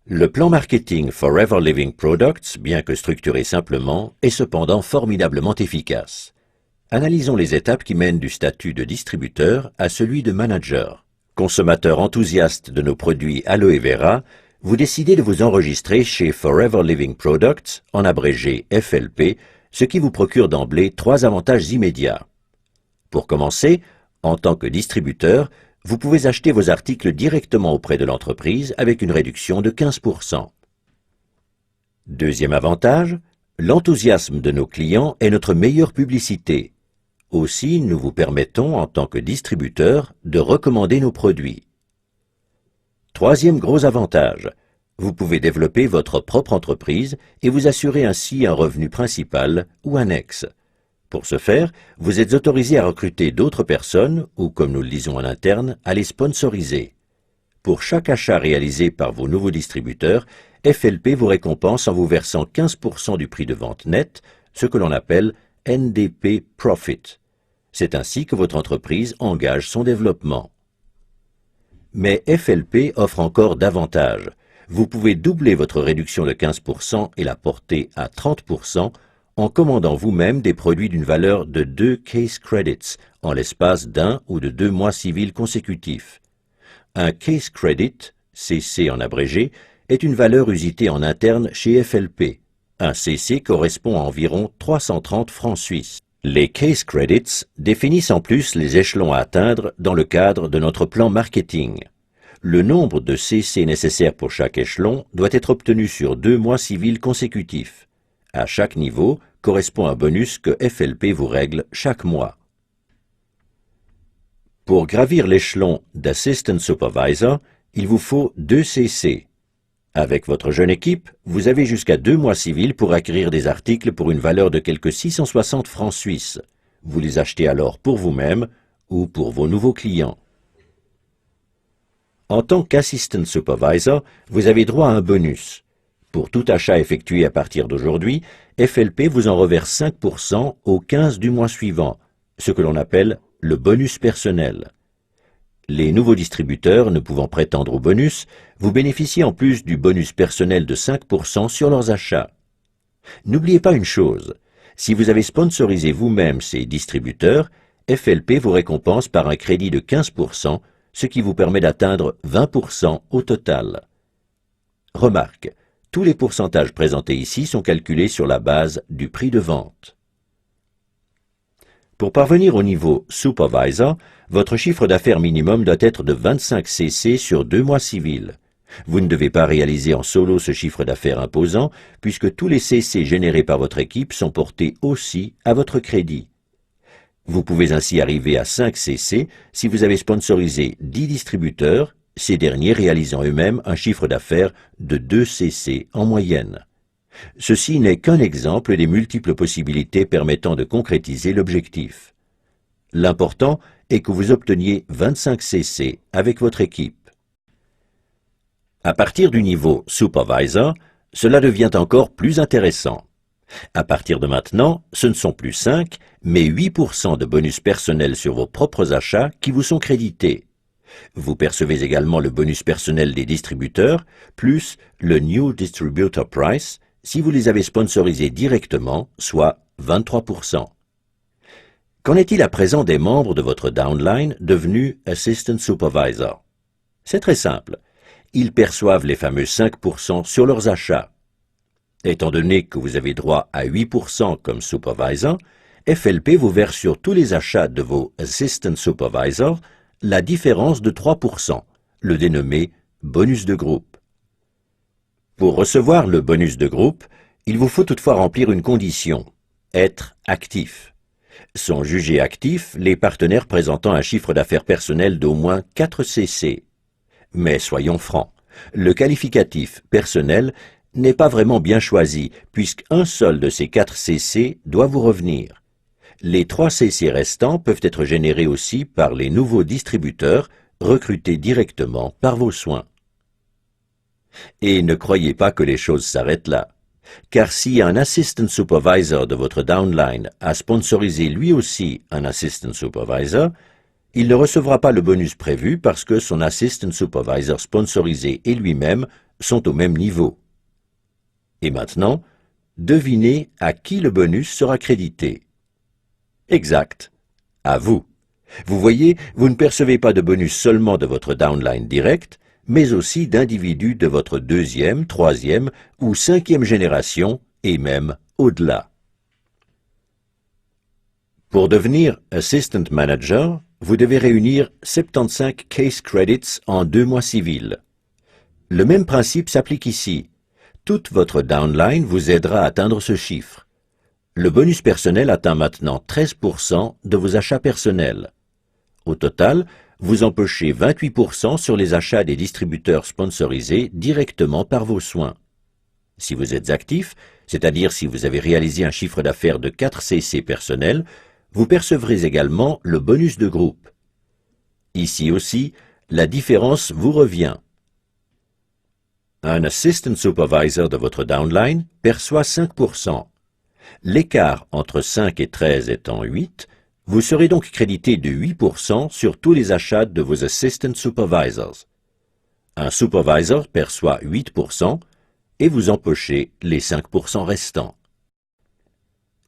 Le plan marketing Forever Living Products, bien que structuré simplement, est cependant formidablement efficace. Analysons les étapes qui mènent du statut de distributeur à celui de manager. Consommateur enthousiaste de nos produits Aloe Vera, vous décidez de vous enregistrer chez Forever Living Products, en abrégé FLP, ce qui vous procure d'emblée 3 avantages immédiats. Pour commencer, en tant que distributeur, vous pouvez acheter vos articles directement auprès de l'entreprise avec une réduction de 15%. Deuxième avantage, l'enthousiasme de nos clients est notre meilleure publicité. Aussi, nous vous permettons, en tant que distributeur, de recommander nos produits. Troisième gros avantage, vous pouvez développer votre propre entreprise et vous assurer ainsi un revenu principal ou annexe. Pour ce faire, vous êtes autorisé à recruter d'autres personnes ou, comme nous le disons en interne, à les sponsoriser. Pour chaque achat réalisé par vos nouveaux distributeurs, FLP vous récompense en vous versant 15% du prix de vente net, ce que l'on appelle NDP Profit. C'est ainsi que votre entreprise engage son développement. Mais FLP offre encore davantage. Vous pouvez doubler votre réduction de 15% et la porter à 30% en commandant vous-même des produits d'une valeur de 2 case credits en l'espace d'1 ou de 2 mois civils consécutifs. Un case credit, CC en abrégé, est une valeur usitée en interne chez FLP. Un CC correspond à environ 330 francs suisses. Les case credits définissent en plus les échelons à atteindre dans le cadre de notre plan marketing. Le nombre de CC nécessaires pour chaque échelon doit être obtenu sur 2 mois civils consécutifs. À chaque niveau correspond un bonus que FLP vous règle chaque mois. Pour gravir l'échelon d'Assistant Supervisor, il vous faut 2 CC. Avec votre jeune équipe, vous avez jusqu'à 2 mois civils pour acquérir des articles pour une valeur de quelque 660 francs suisses. Vous les achetez alors pour vous-même ou pour vos nouveaux clients. En tant qu'Assistant Supervisor, vous avez droit à un bonus. Pour tout achat effectué à partir d'aujourd'hui, FLP vous en reverse 5% au 15 du mois suivant, ce que l'on appelle le bonus personnel. Les nouveaux distributeurs ne pouvant prétendre au bonus, vous bénéficiez en plus du bonus personnel de 5% sur leurs achats. N'oubliez pas une chose, si vous avez sponsorisé vous-même ces distributeurs, FLP vous récompense par un crédit de 15%, ce qui vous permet d'atteindre 20% au total. Remarque, tous les pourcentages présentés ici sont calculés sur la base du prix de vente. Pour parvenir au niveau Supervisor, votre chiffre d'affaires minimum doit être de 25 CC sur 2 mois civils. Vous ne devez pas réaliser en solo ce chiffre d'affaires imposant, puisque tous les CC générés par votre équipe sont portés aussi à votre crédit. Vous pouvez ainsi arriver à 5 CC si vous avez sponsorisé 10 distributeurs, ces derniers réalisant eux-mêmes un chiffre d'affaires de 2 CC en moyenne. Ceci n'est qu'un exemple des multiples possibilités permettant de concrétiser l'objectif. L'important est que vous obteniez 25 CC avec votre équipe. À partir du niveau Supervisor, cela devient encore plus intéressant. À partir de maintenant, ce ne sont plus 5, mais 8% de bonus personnel sur vos propres achats qui vous sont crédités. Vous percevez également le bonus personnel des distributeurs, plus le New Distributor Price, si vous les avez sponsorisés directement, soit 23%. Qu'en est-il à présent des membres de votre downline devenus Assistant Supervisor? C'est très simple. Ils perçoivent les fameux 5% sur leurs achats. Étant donné que vous avez droit à 8% comme Supervisor, FLP vous verse sur tous les achats de vos Assistant Supervisors la différence de 3%, le dénommé bonus de groupe. Pour recevoir le bonus de groupe, il vous faut toutefois remplir une condition, être actif. Sont jugés actifs les partenaires présentant un chiffre d'affaires personnel d'au moins 4 CC. Mais soyons francs, le qualificatif personnel n'est pas vraiment bien choisi, puisqu'un seul de ces 4 CC doit vous revenir. Les 3 CC restants peuvent être générés aussi par les nouveaux distributeurs recrutés directement par vos soins. Et ne croyez pas que les choses s'arrêtent là, car si un Assistant Supervisor de votre downline a sponsorisé lui aussi un Assistant Supervisor, il ne recevra pas le bonus prévu parce que son Assistant Supervisor sponsorisé et lui-même sont au même niveau. Et maintenant, devinez à qui le bonus sera crédité. Exact, à vous. Vous voyez, vous ne percevez pas de bonus seulement de votre downline direct, mais aussi d'individus de votre deuxième, troisième ou cinquième génération, et même au-delà. Pour devenir Assistant Manager, vous devez réunir 75 Case Credits en 2 mois civils. Le même principe s'applique ici. Toute votre downline vous aidera à atteindre ce chiffre. Le bonus personnel atteint maintenant 13% de vos achats personnels. Au total, vous empochez 28% sur les achats des distributeurs sponsorisés directement par vos soins. Si vous êtes actif, c'est-à-dire si vous avez réalisé un chiffre d'affaires de 4 CC personnels, vous percevrez également le bonus de groupe. Ici aussi, la différence vous revient. Un Assistant Supervisor de votre downline perçoit 5%. L'écart entre 5 et 13 étant 8, vous serez donc crédité de 8% sur tous les achats de vos Assistant Supervisors. Un Supervisor perçoit 8% et vous empochez les 5% restants.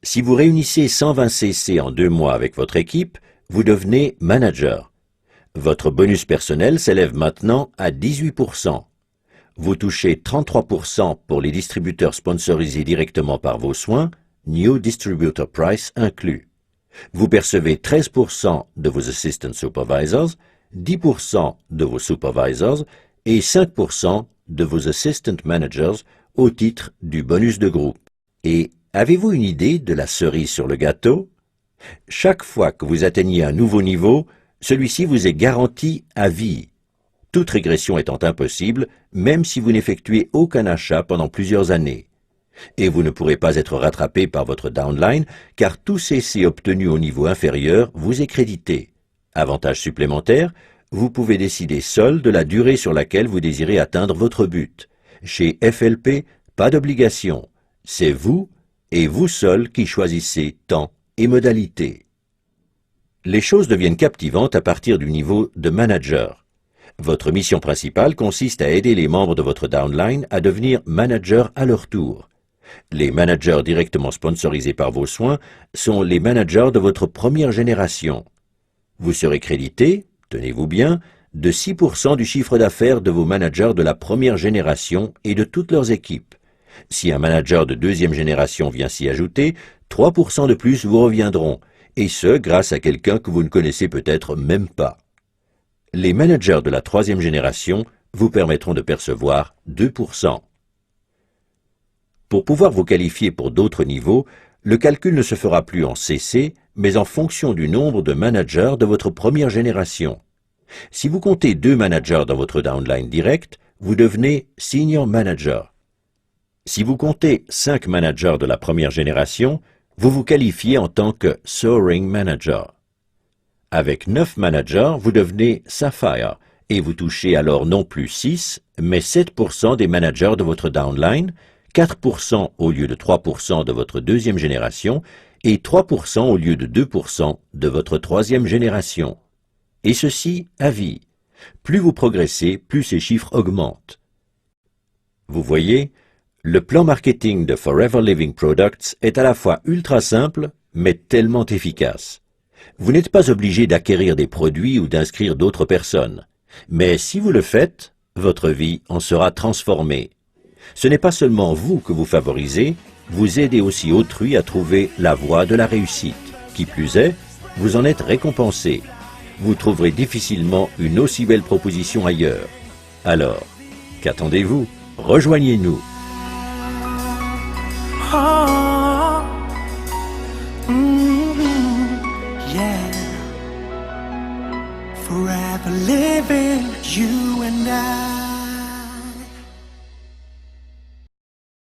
Si vous réunissez 120 CC en 2 mois avec votre équipe, vous devenez Manager. Votre bonus personnel s'élève maintenant à 18%. Vous touchez 33% pour les distributeurs sponsorisés directement par vos soins, New Distributor Price inclus. Vous percevez 13% de vos Assistant Supervisors, 10% de vos Supervisors et 5% de vos Assistant Managers au titre du bonus de groupe. Et avez-vous une idée de la cerise sur le gâteau? Chaque fois que vous atteignez un nouveau niveau, celui-ci vous est garanti à vie. Toute régression étant impossible, même si vous n'effectuez aucun achat pendant plusieurs années. Et vous ne pourrez pas être rattrapé par votre downline, car tout CC obtenu au niveau inférieur vous est crédité. Avantage supplémentaire, vous pouvez décider seul de la durée sur laquelle vous désirez atteindre votre but. Chez FLP, pas d'obligation. C'est vous et vous seul qui choisissez temps et modalité. Les choses deviennent captivantes à partir du niveau de manager. Votre mission principale consiste à aider les membres de votre downline à devenir managers à leur tour. Les managers directement sponsorisés par vos soins sont les managers de votre première génération. Vous serez crédité, tenez-vous bien, de 6% du chiffre d'affaires de vos managers de la première génération et de toutes leurs équipes. Si un manager de deuxième génération vient s'y ajouter, 3% de plus vous reviendront, et ce grâce à quelqu'un que vous ne connaissez peut-être même pas. Les managers de la troisième génération vous permettront de percevoir 2%. Pour pouvoir vous qualifier pour d'autres niveaux, le calcul ne se fera plus en CC, mais en fonction du nombre de managers de votre première génération. Si vous comptez 2 managers dans votre downline direct, vous devenez Senior Manager. Si vous comptez 5 managers de la première génération, vous vous qualifiez en tant que Soaring Manager. Avec 9 managers, vous devenez Sapphire et vous touchez alors non plus 6, mais 7% des managers de votre downline, 4% au lieu de 3% de votre deuxième génération et 3% au lieu de 2% de votre troisième génération. Et ceci à vie. Plus vous progressez, plus ces chiffres augmentent. Vous voyez, le plan marketing de Forever Living Products est à la fois ultra simple, mais tellement efficace. Vous n'êtes pas obligé d'acquérir des produits ou d'inscrire d'autres personnes. Mais si vous le faites, votre vie en sera transformée. Ce n'est pas seulement vous que vous favorisez, vous aidez aussi autrui à trouver la voie de la réussite. Qui plus est, vous en êtes récompensé. Vous trouverez difficilement une aussi belle proposition ailleurs. Alors, qu'attendez-vous? Rejoignez-nous. Oh, yeah. Forever living, you and I.